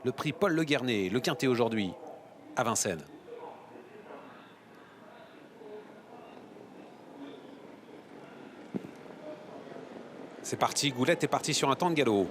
le prix Paul Le Guernay, le quintet aujourd'hui à Vincennes. C'est parti, Goulette est parti sur un temps de galop.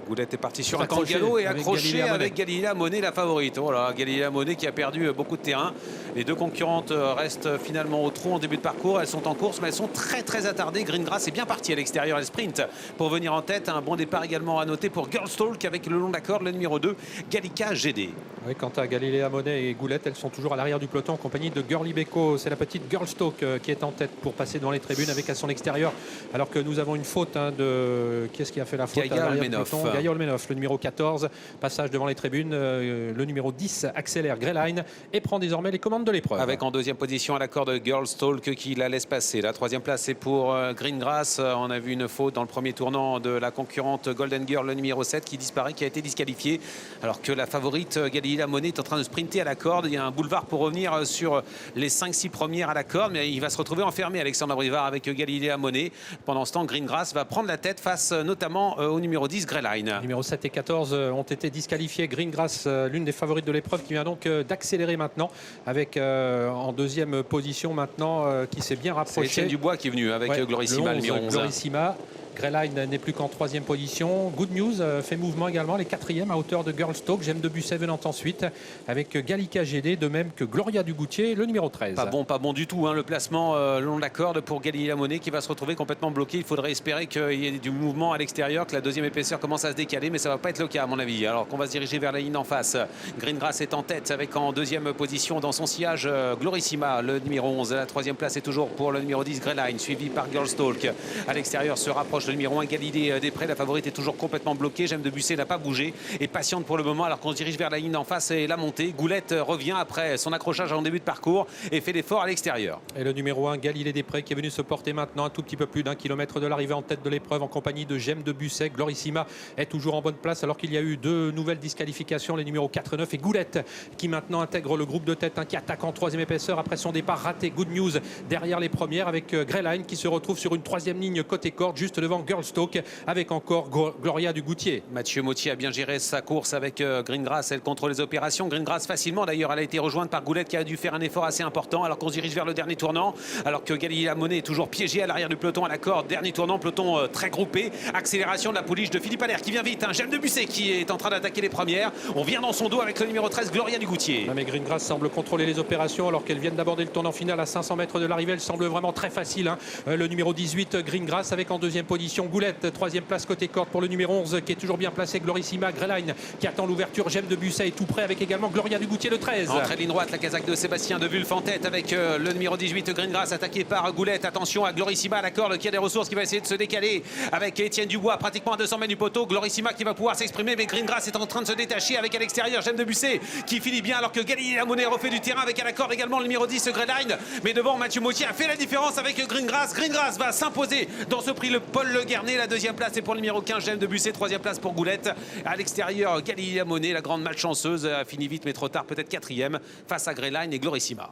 Goulette est parti sur un temps de galop et accroché avec Galilea Monet, la favorite. Voilà, Galilea Monet qui a perdu beaucoup de terrain. Les deux concurrentes restent finalement au trot en début de parcours. Elles sont en course, mais elles sont très attardées. Greengrass est bien parti à l'extérieur. Elle sprint pour venir en tête. Un bon départ également à noter pour Girlstalk avec le long de la corde, le numéro 2, Gallica GD. Oui, quant à Galilea Monet et Goulette, elles sont toujours à l'arrière du peloton en compagnie de Girly Beko. C'est la petite Girlstalk qui est en tête pour passer devant les tribunes avec à son extérieur. Alors que nous avons une faute de... Qui est-ce qui a fait la faute? Gaïa Olmenov. Gaïa Olmenov, le numéro 14. Passage devant les tribunes. Le numéro 10 accélère Greyline et prend désormais les commandes de l'épreuve. Avec en deuxième position à la corde Girlstalk qui la laisse passer. La troisième place c'est pour Greengrass. On a vu une faute dans le premier tournant de la concurrente Golden Girl, le numéro 7, qui disparaît, qui a été disqualifié. Alors que la favorite Galilea Monet est en train de sprinter à la corde. Il y a un boulevard pour revenir sur les 5-6 premières à la corde, mais il va se retrouver enfermé, Alexandre Abrivard, avec Galilea Monet. Pendant ce temps, Greengrass va prendre la tête face notamment au numéro 10, Greyline. Numéro 7 et 14 ont été disqualifiés. Greengrass, l'une des favorites de l'épreuve, qui vient donc d'accélérer maintenant avec en deuxième position maintenant qui s'est bien rapproché. C'est Étienne Dubois qui est venu avec Glorissima, le numéro 11. Glorissima. Greyline n'est plus qu'en troisième position. Good News fait mouvement également, les quatrièmes à hauteur de Girlstalk. Gemme de Busset venant ensuite avec Gallica GD, de même que Gloria Dugoutier, le numéro 13. Pas bon du tout, hein, le placement le long de la corde pour Galilea Monet qui va se retrouver complètement bloqué. Il faudrait espérer qu'il y ait du mouvement à l'extérieur, que la deuxième épaisseur commence à se décaler, mais ça ne va pas être le cas à mon avis. Alors qu'on va se diriger vers la ligne en face. Greengrass est en tête avec en deuxième position dans son sillage Glorissima, le numéro 11. La troisième place est toujours pour le numéro 10, Greyline, suivi par Girlstalk. À l'extérieur se rapproche le numéro 1, Galilée Després. La favorite est toujours complètement bloquée. Gemme de Busset n'a pas bougé et patiente pour le moment, alors qu'on se dirige vers la ligne en face et la montée. Goulette revient après son accrochage en début de parcours et fait l'effort à l'extérieur. Et le numéro 1, Galilée Després, qui est venu se porter maintenant un tout petit peu plus d'1 kilomètre de l'arrivée en tête de l'épreuve en compagnie de Gemme de Busset. Glorissima est toujours en bonne place alors qu'il y a eu deux nouvelles disqualifications, les numéros 4 et 9, et Goulette qui maintenant intègre le groupe de tête, qui attaque en troisième épaisseur après son départ raté. Good News derrière les premières avec Greyline qui se retrouve sur une troisième ligne côté corde juste devant Girlstalk avec encore Gloria Dugoutier. Mathieu Mottier a bien géré sa course avec Greengrass. Elle contrôle les opérations. Greengrass facilement d'ailleurs. Elle a été rejointe par Goulette qui a dû faire un effort assez important alors qu'on se dirige vers le dernier tournant. Alors que Galilea Monet est toujours piégée à l'arrière du peloton à la corde. Dernier tournant, peloton très groupé. Accélération de la pouliche de Philippe Allaire qui vient vite. Gemme de Busset qui est en train d'attaquer les premières. On vient dans son dos avec le numéro 13, Gloria Dugoutier. Non mais Greengrass semble contrôler les opérations alors qu'elles viennent d'aborder le tournant final à 500 mètres de l'arrivée. Elle semble vraiment très facile. Le numéro 18, Greengrass, avec en deuxième position Goulette. Troisième place côté corde pour le numéro 11 qui est toujours bien placé, Glorissima. Greyline qui attend l'ouverture. Gemme de Busset est tout près avec également Gloria Dugoutier, le 13. Entrée ligne droite, la casaque de Sébastien de Wulf en tête avec le numéro 18, Greengrass, attaqué par Goulette. Attention à Glorissima à la corde qui a des ressources, qui va essayer de se décaler avec Étienne Dubois pratiquement à 200 mètres du poteau. Glorissima qui va pouvoir s'exprimer, mais Greengrass est en train de se détacher avec à l'extérieur Gemme de Busset qui finit bien alors que Galilea Monet refait du terrain avec à la corde également le numéro 10, Greyline. Mais devant, Mathieu Mottier a fait la différence avec Greengrass. Greengrass va s'imposer dans ce prix, le Paul Le Guernay. La deuxième place est pour le numéro 15, Gemme de Busset. Troisième place pour Goulette. À l'extérieur, Galilea Monet, la grande malchanceuse, a fini vite mais trop tard, peut-être quatrième face à Greyline et Glorissima.